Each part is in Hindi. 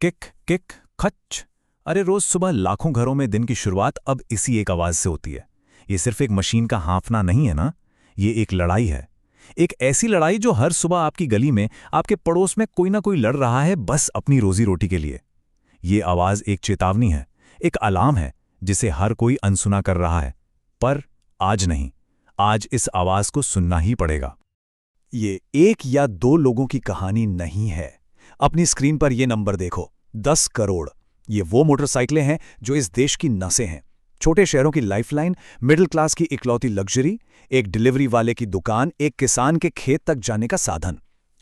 किक किक खच। अरे रोज सुबह लाखों घरों में दिन की शुरुआत अब इसी एक आवाज से होती है। ये सिर्फ एक मशीन का हांफना नहीं है ना, ये एक लड़ाई है। एक ऐसी लड़ाई जो हर सुबह आपकी गली में, आपके पड़ोस में कोई ना कोई लड़ रहा है, बस अपनी रोजी रोटी के लिए। ये आवाज एक चेतावनी है, एक अलार्म है, जिसे हर कोई अनसुना कर रहा है। पर आज नहीं, आज इस आवाज को सुनना ही पड़ेगा। ये एक या दो लोगों की कहानी नहीं है। अपनी स्क्रीन पर ये नंबर देखो, 10 करोड़। ये वो मोटरसाइकिलें हैं जो इस देश की नसें हैं। छोटे शहरों की लाइफलाइन, मिडिल क्लास की इकलौती लग्जरी, एक डिलीवरी वाले की दुकान, एक किसान के खेत तक जाने का साधन।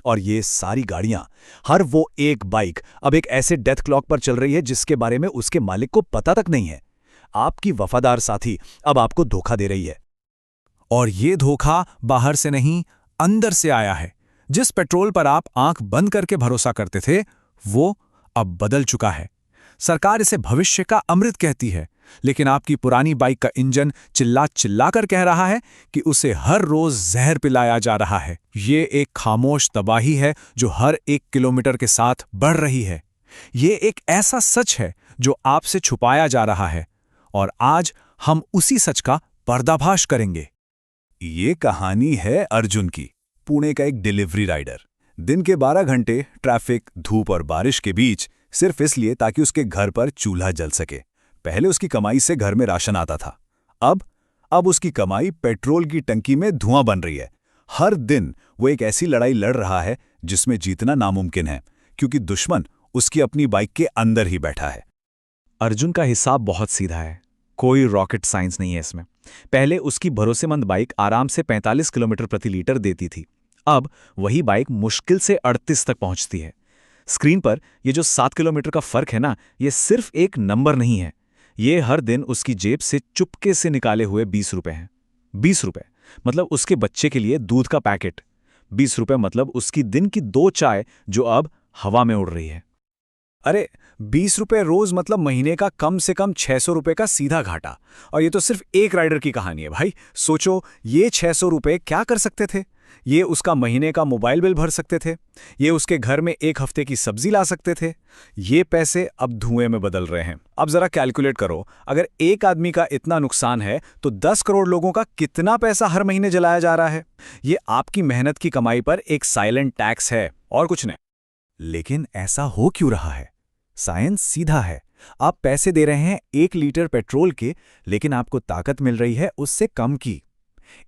और ये सारी गाड़ियां, हर वो एक बाइक अब एक ऐसे डेथ क्लॉक पर चल रही है जिसके बारे में उसके मालिक को पता तक नहीं है। आपकी वफादार साथी अब आपको धोखा दे रही है। और ये धोखा बाहर से नहीं, अंदर से आया है। जिस पेट्रोल पर आप आंख बंद करके भरोसा करते थे, वो अब बदल चुका है। सरकार इसे भविष्य का अमृत कहती है, लेकिन आपकी पुरानी बाइक का इंजन चिल्ला चिल्ला कर कह रहा है कि उसे हर रोज जहर पिलाया जा रहा है। ये एक खामोश तबाही है जो हर 1 किलोमीटर के साथ बढ़ रही है। ये एक ऐसा सच है जो आपसे छुपाया जा रहा है, और आज हम उसी सच का पर्दाफाश करेंगे। ये कहानी है अर्जुन की, पुणे का एक डिलीवरी राइडर। दिन के 12 घंटे ट्रैफिक, धूप और बारिश के बीच, सिर्फ इसलिए ताकि उसके घर पर चूल्हा जल सके। पहले उसकी कमाई से घर में राशन आता था। अब उसकी कमाई पेट्रोल की टंकी में धुआं बन रही है। हर दिन वो एक ऐसी लड़ाई लड़ रहा है जिसमें जीतना नामुमकिन है, क्योंकि दुश्मन उसकी अपनी बाइक के अंदर ही बैठा है। अर्जुन का हिसाब बहुत सीधा है, कोई रॉकेट साइंस नहीं है इसमें। पहले उसकी भरोसेमंद बाइक आराम से 45 किलोमीटर प्रति लीटर देती थी। अब वही बाइक मुश्किल से 38 तक पहुंचती है। स्क्रीन पर ये जो 7 किलोमीटर का फर्क है ना, ये सिर्फ एक नंबर नहीं है। ये हर दिन उसकी जेब से चुपके से निकाले हुए 20 रुपए हैं। 20 रुपए मतलब उसके बच्चे के लिए दूध का पैकेट। 20 रुपए मतलब उसकी दिन की 2 चाय जो अब हवा में उड़ रही है। अरे 20 रुपए रोज मतलब महीने का कम से कम 600 रुपए का सीधा घाटा। और ये तो सिर्फ एक राइडर की कहानी है भाई। सोचो, ये 600 रुपए क्या कर सकते थे? ये उसका महीने का मोबाइल बिल भर सकते थे, ये उसके घर में एक हफ्ते की सब्जी ला सकते थे। ये पैसे अब धुएं में बदल रहे हैं। अब जरा कैलकुलेट करो, अगर एक आदमी का इतना नुकसान है तो 10 करोड़ लोगों का कितना पैसा हर महीने जलाया जा रहा है। ये आपकी मेहनत की कमाई पर एक साइलेंट टैक्स है, और कुछ नहीं। लेकिन ऐसा हो क्यों रहा है? साइंस सीधा है। आप पैसे दे रहे हैं 1 लीटर पेट्रोल के, लेकिन आपको ताकत मिल रही है उससे कम की।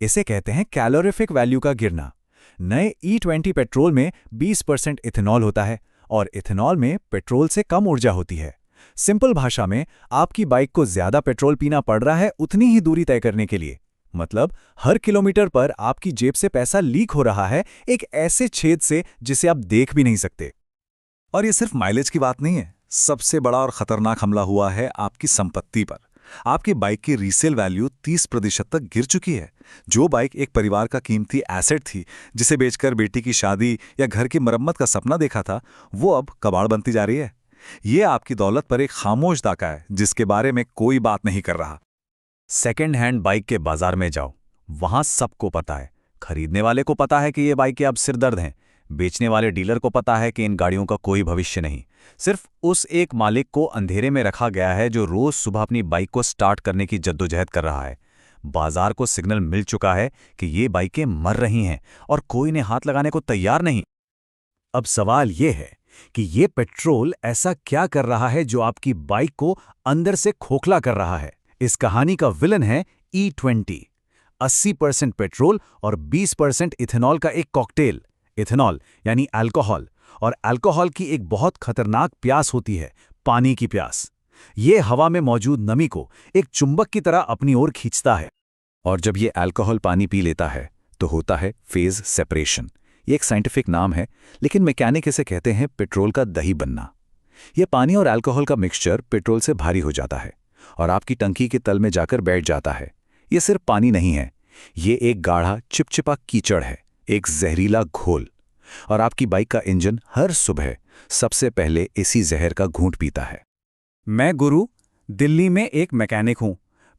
इसे कहते हैं कैलोरीफिक वैल्यू का गिरना। नए E20 पेट्रोल में 20% इथेनॉल होता है, और इथेनॉल में पेट्रोल से कम ऊर्जा होती है। सिंपल भाषा में, आपकी बाइक को ज्यादा पेट्रोल पीना पड़ रहा है उतनी ही दूरी तय करने के लिए। मतलब हर किलोमीटर पर आपकी जेब से पैसा लीक हो रहा है, एक ऐसे छेद से जिसे आप देख भी नहीं सकते। और ये सिर्फ माइलेज की बात नहीं है। सबसे बड़ा और खतरनाक हमला हुआ है आपकी संपत्ति पर। आपकी बाइक की रीसेल वैल्यू 30% तक गिर चुकी है। जो बाइक एक परिवार का कीमती एसेट थी, जिसे बेचकर बेटी की शादी या घर की मरम्मत का सपना देखा था, वो अब कबाड़ बनती जा रही है। ये आपकी दौलत पर एक खामोश डाका है जिसके बारे में कोई बात नहीं कर रहा। सेकेंड हैंड बाइक के बाजार में जाओ, वहां सबको पता है। खरीदने वाले को पता है कि ये बाइकें अब सिरदर्द हैं। बेचने वाले डीलर को पता है कि इन गाड़ियों का कोई भविष्य नहीं। सिर्फ उस एक मालिक को अंधेरे में रखा गया है जो रोज सुबह अपनी बाइक को स्टार्ट करने की जद्दोजहद कर रहा है। बाजार को सिग्नल मिल चुका है कि ये बाइकें मर रही हैं, और कोई ने हाथ लगाने को तैयार नहीं। अब सवाल ये है कि ये पेट्रोल ऐसा क्या कर रहा है जो आपकी बाइक को अंदर से खोखला कर रहा है? इस कहानी का विलन है E20। 80% पेट्रोल और 20% इथेनॉल का एक कॉकटेल। इथेनॉल यानी अल्कोहल, और अल्कोहल की एक बहुत खतरनाक प्यास होती है, पानी की प्यास। ये हवा में मौजूद नमी को एक चुंबक की तरह अपनी ओर खींचता है, और जब ये अल्कोहल पानी पी लेता है तो होता है फेज सेपरेशन। ये एक साइंटिफिक नाम है, लेकिन मैकेनिक इसे कहते हैं पेट्रोल का दही बनना। ये पानी और अल्कोहल का मिक्सचर पेट्रोल से भारी हो जाता है और आपकी टंकी के तल में जाकर बैठ जाता है। ये सिर्फ पानी नहीं है, ये एक गाढ़ा चिपचिपा कीचड़ है, एक जहरीला घोल। और आपकी बाइक का इंजन हर सुबह सबसे पहले इसी जहर का घूंट पीता है। मैं गुरु, दिल्ली में एक मैकेनिक हूं।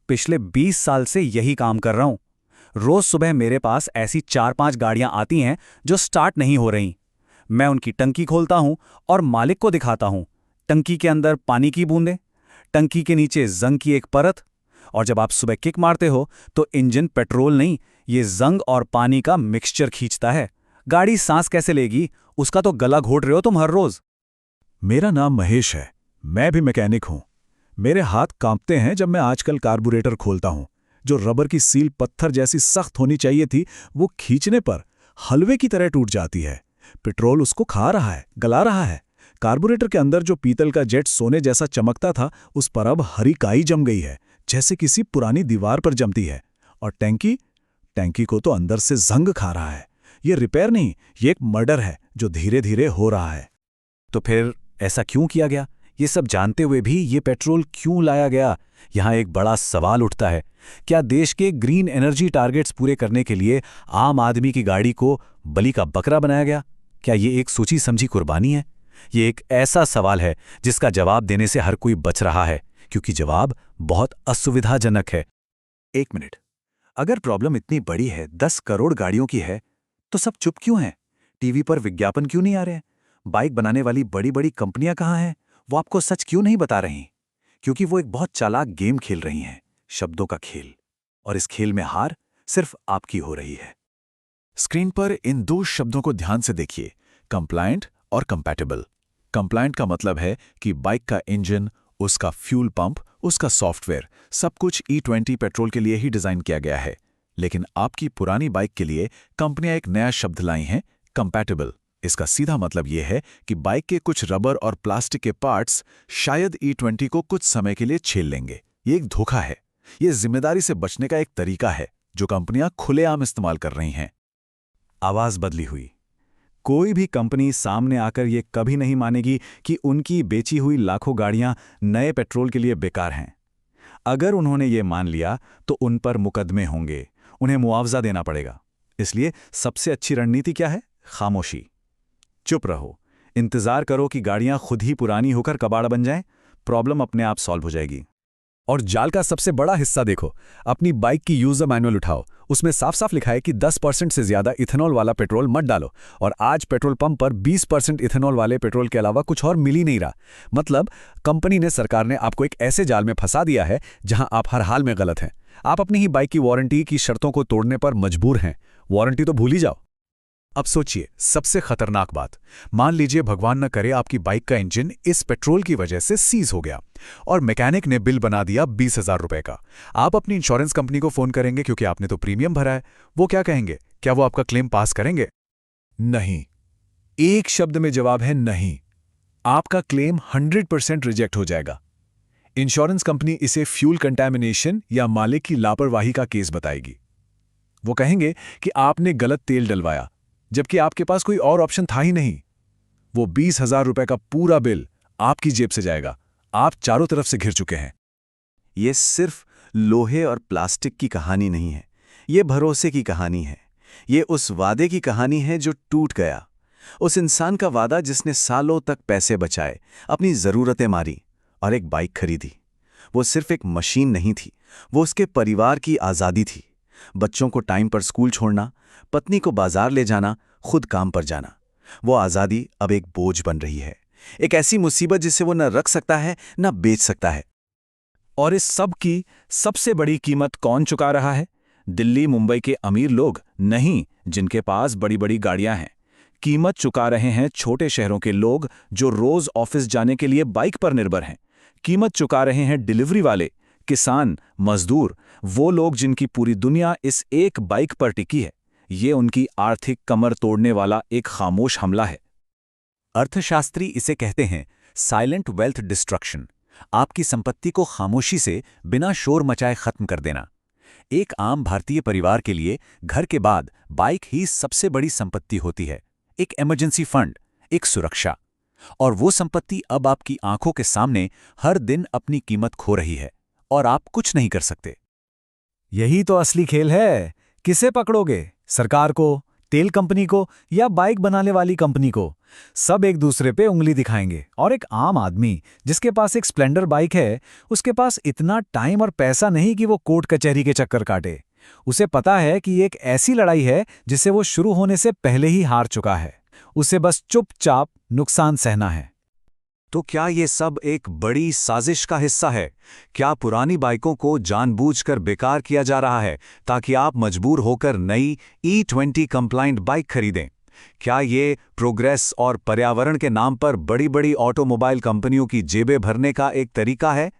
पिछले 20 साल से यही काम कर रहा हूं। रोज सुबह मेरे पास ऐसी 4-5 गाड़ियां आती हैं जो स्टार्ट नहीं हो रही। मैं उनकी टंकी खोलता हूं और मालिक को दिखाता हूं, टंकी के अंदर पानी की बूंदें, टंकी के नीचे जंग की एक परत, और जब आप सुबह किक मारते हो तो इंजन पेट्रोल नहीं, ये जंग और पानी का मिक्सचर खींचता है। गाड़ी सांस कैसे लेगी, उसका तो गला घोट रहे हो तुम हर रोज। मेरा नाम महेश है, मैं भी मैकेनिक हूं। मेरे हाथ कांपते हैं जब मैं आजकल कार्बोरेटर खोलता हूं। जो रबर की सील पत्थर जैसी सख्त होनी चाहिए थी, वो खींचने पर हलवे की तरह टूट जाती है। पेट्रोल उसको खा रहा है, गला रहा है। कार्बोरेटर के अंदर जो पीतल का जेट सोने जैसा चमकता था, उस पर अब हरी काई जम गई है, जैसे किसी पुरानी दीवार पर जमती है। और टैंकी को तो अंदर से जंग खा रहा है। ये रिपेयर नहीं, ये एक मर्डर है जो धीरे धीरे हो रहा है। तो फिर ऐसा क्यों किया गया? ये सब जानते हुए भी ये पेट्रोल क्यों लाया गया? यहाँ एक बड़ा सवाल उठता है। क्या देश के ग्रीन एनर्जी टारगेट्स पूरे करने के लिए आम आदमी की गाड़ी को बलि का बकरा बनाया गया? क्या ये एक सोची समझी कुर्बानी है? ये एक ऐसा सवाल है जिसका जवाब देने से हर कोई बच रहा है, क्योंकि जवाब बहुत असुविधाजनक है। एक मिनट, अगर प्रॉब्लम इतनी बड़ी है, 10 करोड़ गाड़ियों की है, तो सब चुप क्यों हैं? टीवी पर विज्ञापन क्यों नहीं आ रहे? बाइक बनाने वाली बड़ी बड़ी कंपनियां कहाँ हैं? वो आपको सच क्यों नहीं बता रही? क्योंकि वो एक बहुत चालाक गेम खेल रही हैं, शब्दों का खेल। और इस खेल में हार सिर्फ आपकी हो रही है। स्क्रीन पर इन 2 शब्दों को ध्यान से देखिए, कंप्लायंट और कंपैटिबल। कंप्लायंट का मतलब है कि बाइक का इंजन, उसका फ्यूल पंप, उसका सॉफ्टवेयर, सब कुछ E20 पेट्रोल के लिए ही डिजाइन किया गया है। लेकिन आपकी पुरानी बाइक के लिए कंपनियां एक नया शब्द लाई हैं, कंपैटिबल। इसका सीधा मतलब यह है कि बाइक के कुछ रबर और प्लास्टिक के पार्ट्स शायद E20 को कुछ समय के लिए छेल लेंगे। ये एक धोखा है। ये जिम्मेदारी से बचने का एक तरीका है जो कंपनियां खुलेआम इस्तेमाल कर रही हैं। आवाज बदली हुई। कोई भी कंपनी सामने आकर ये कभी नहीं मानेगी कि उनकी बेची हुई लाखों गाड़ियां नए पेट्रोल के लिए बेकार हैं। अगर उन्होंने ये मान लिया तो उन पर मुकदमे होंगे, उन्हें मुआवजा देना पड़ेगा। इसलिए सबसे अच्छी रणनीति क्या है? खामोशी। चुप रहो, इंतजार करो कि गाड़ियां खुद ही पुरानी होकर कबाड़ बन जाएं, प्रॉब्लम अपने आप सॉल्व हो जाएगी। और जाल का सबसे बड़ा हिस्सा देखो, अपनी बाइक की यूजर मैनुअल उठाओ, उसमें साफ साफ लिखा है कि 10% से ज्यादा इथेनॉल वाला पेट्रोल मत डालो। और आज पेट्रोल पंप पर 20% इथेनॉल वाले पेट्रोल के अलावा कुछ और मिल ही नहीं रहा। मतलब कंपनी ने, सरकार ने आपको एक ऐसे जाल में फंसा दिया है जहां आप हर हाल में गलत हैं। आप अपनी ही बाइक की वारंटी की शर्तों को तोड़ने पर मजबूर हैं। वारंटी तो भूल ही जाओ। अब सोचिए, सबसे खतरनाक बात, मान लीजिए भगवान न करे आपकी बाइक का इंजन इस पेट्रोल की वजह से सीज हो गया और मैकेनिक ने बिल बना दिया 20,000 रुपए का। आप अपनी इंश्योरेंस कंपनी को फोन करेंगे क्योंकि आपने तो प्रीमियम भरा है। वो क्या कहेंगे? क्या वो आपका क्लेम पास करेंगे? नहीं। एक शब्द में जवाब है नहीं। आपका क्लेम 100% रिजेक्ट हो जाएगा। इंश्योरेंस कंपनी इसे फ्यूल कंटैमिनेशन या मालिक की लापरवाही का केस बताएगी। वो कहेंगे कि आपने गलत तेल डलवाया, जबकि आपके पास कोई और ऑप्शन था ही नहीं। वो 20,000 रुपए का पूरा बिल आपकी जेब से जाएगा। आप चारों तरफ से घिर चुके हैं। ये सिर्फ लोहे और प्लास्टिक की कहानी नहीं है, ये भरोसे की कहानी है। ये उस वादे की कहानी है जो टूट गया। उस इंसान का वादा जिसने सालों तक पैसे बचाए, अपनी ज़रूरतें मारी और एक बाइक खरीदी। वो सिर्फ एक मशीन नहीं थी, वो उसके परिवार की आज़ादी थी। बच्चों को टाइम पर स्कूल छोड़ना, पत्नी को बाजार ले जाना, खुद काम पर जाना। वो आज़ादी अब एक बोझ बन रही है, एक ऐसी मुसीबत जिसे वो न रख सकता है न बेच सकता है। और इस सब की सबसे बड़ी कीमत कौन चुका रहा है? दिल्ली मुंबई के अमीर लोग नहीं, जिनके पास बड़ी बड़ी गाड़ियां हैं। कीमत चुका रहे हैं छोटे शहरों के लोग जो रोज ऑफिस जाने के लिए बाइक पर निर्भर हैं। कीमत चुका रहे हैं डिलीवरी वाले, किसान, मजदूर, वो लोग जिनकी पूरी दुनिया इस एक बाइक पर टिकी है। ये उनकी आर्थिक कमर तोड़ने वाला एक खामोश हमला है। अर्थशास्त्री इसे कहते हैं साइलेंट वेल्थ डिस्ट्रक्शन। आपकी संपत्ति को खामोशी से बिना शोर मचाए खत्म कर देना। एक आम भारतीय परिवार के लिए घर के बाद बाइक ही सबसे बड़ी संपत्ति होती है, एक इमरजेंसी फंड, एक सुरक्षा। और वो संपत्ति अब आपकी आंखों के सामने हर दिन अपनी कीमत खो रही है और आप कुछ नहीं कर सकते। यही तो असली खेल है। किसे पकड़ोगे? सरकार को, तेल कंपनी को या बाइक बनाने वाली कंपनी को? सब एक दूसरे पे उंगली दिखाएंगे। और एक आम आदमी जिसके पास एक स्प्लेंडर बाइक है, उसके पास इतना टाइम और पैसा नहीं कि वो कोर्ट कचहरी के चक्कर काटे। उसे पता है कि ये एक ऐसी लड़ाई है जिसे वो शुरू होने से पहले ही हार चुका है। उसे बस चुपचाप नुकसान सहना है। तो क्या ये सब एक बड़ी साजिश का हिस्सा है? क्या पुरानी बाइकों को जानबूझकर बेकार किया जा रहा है ताकि आप मजबूर होकर नई E20 कंप्लाइंट बाइक खरीदें? क्या ये प्रोग्रेस और पर्यावरण के नाम पर बड़ी-बड़ी ऑटोमोबाइल कंपनियों की जेबें भरने का एक तरीका है?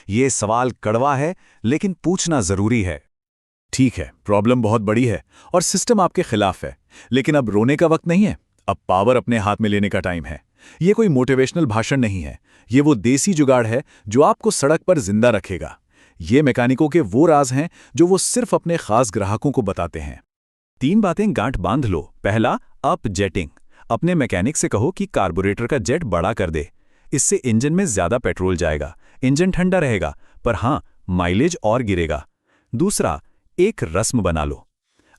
ये सवाल कड़वा है, लेकिन पूछना जरूरी है। ठीक है, प्रॉब्लम बहुत बड़ी है और सिस्टम आपके खिलाफ है, लेकिन अब रोने का वक्त नहीं है। अब पावर अपने हाथ में लेने का टाइम है। ये कोई मोटिवेशनल भाषण नहीं है, ये वो देसी जुगाड़ है जो आपको सड़क पर जिंदा रखेगा। ये मैकेनिकों के वो राज हैं जो वो सिर्फ अपने खास ग्राहकों को बताते हैं। 3 बातें गांठ बांध लो। पहला, अप जेटिंग। अपने मैकेनिक से कहो कि कार्बोरेटर का जेट बड़ा कर दे। इससे इंजन में ज्यादा पेट्रोल जाएगा, इंजन ठंडा रहेगा, पर हाँ, माइलेज और गिरेगा। दूसरा, एक रस्म बना लो।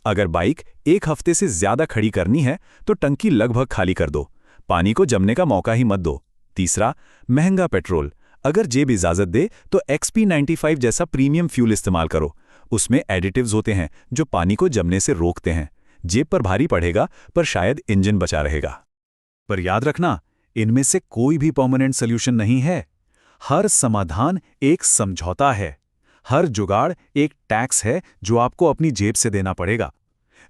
अगर बाइक 1 हफ्ते से ज्यादा खड़ी करनी है तो टंकी लगभग खाली कर दो, पानी को जमने का मौका ही मत दो। तीसरा, महंगा पेट्रोल। अगर जेब इजाजत दे तो XP95 जैसा प्रीमियम फ्यूल इस्तेमाल करो। उसमें एडिटिव्स होते हैं जो पानी को जमने से रोकते हैं। जेब पर भारी पड़ेगा, पर शायद इंजन बचा रहेगा। पर याद रखना, इनमें से कोई भी परमानेंट सॉल्यूशन नहीं है। हर समाधान एक समझौता है। हर जुगाड़ एक टैक्स है जो आपको अपनी जेब से देना पड़ेगा।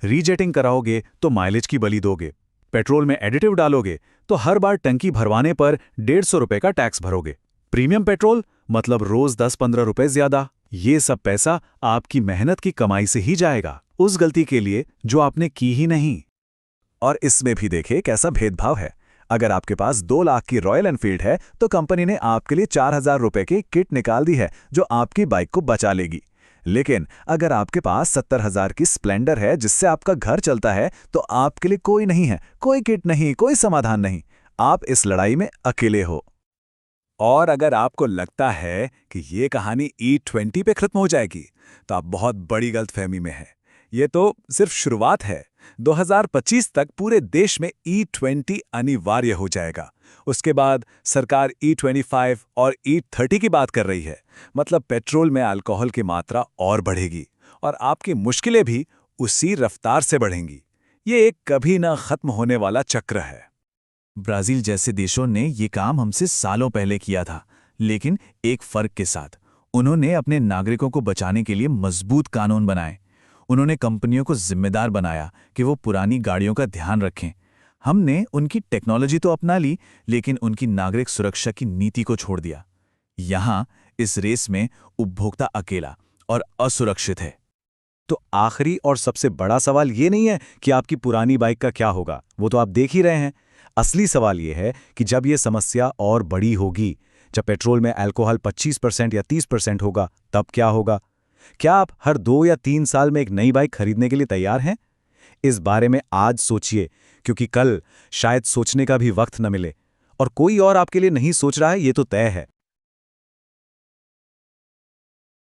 रीजेटिंग कराओगे तो माइलेज की बलि दोगे। पेट्रोल में एडिटिव डालोगे तो हर बार टंकी भरवाने पर 150 रुपए का टैक्स भरोगे। प्रीमियम पेट्रोल मतलब रोज 10-15 रुपए ज्यादा। ये सब पैसा आपकी मेहनत की कमाई से ही जाएगा, उस गलती के लिए जो आपने की ही नहीं। और इसमें भी देखे कैसा भेदभाव है। अगर आपके पास 2 लाख की रॉयल एनफील्ड है तो कंपनी ने आपके लिए 4000 रुपए की किट निकाल दी है जो आपकी बाइक को बचा लेगी। लेकिन अगर आपके पास 70,000 की स्प्लेंडर है जिससे आपका घर चलता है तो आपके लिए कोई नहीं है, कोई किट नहीं, कोई समाधान नहीं। आप इस लड़ाई में अकेले हो। और अगर आपको लगता है कि ये कहानी E20 पे खत्म हो जाएगी तो आप बहुत बड़ी गलतफहमी में हैं। ये तो सिर्फ शुरुआत है। 2025 तक पूरे देश में E20 अनिवार्य हो जाएगा। उसके बाद सरकार E25 और E30 की बात कर रही है। मतलब पेट्रोल में अल्कोहल की मात्रा और बढ़ेगी और आपकी मुश्किलें भी उसी रफ्तार से बढ़ेंगी। ये एक कभी ना खत्म होने वाला चक्र है। ब्राजील जैसे देशों ने ये काम हमसे सालों पहले किया था, लेकिन एक फर्क के साथ। उन्होंने अपने नागरिकों को बचाने के लिए मजबूत कानून बनाए। उन्होंने कंपनियों को जिम्मेदार बनाया कि वो पुरानी गाड़ियों का ध्यान रखें। हमने उनकी टेक्नोलॉजी तो अपना ली, लेकिन उनकी नागरिक सुरक्षा की नीति को छोड़ दिया। यहाँ इस रेस में उपभोक्ता अकेला और असुरक्षित है। तो आखिरी और सबसे बड़ा सवाल ये नहीं है कि आपकी पुरानी बाइक का क्या होगा, वो तो आप देख ही रहे हैं। असली सवाल ये है कि जब ये समस्या और बड़ी होगी, जब पेट्रोल में अल्कोहल 25% या 30% होगा, तब क्या होगा? क्या आप हर 2 या 3 साल में एक नई बाइक खरीदने के लिए तैयार हैं? इस बारे में आज सोचिए, क्योंकि कल शायद सोचने का भी वक्त न मिले। और कोई और आपके लिए नहीं सोच रहा है, ये तो तय है।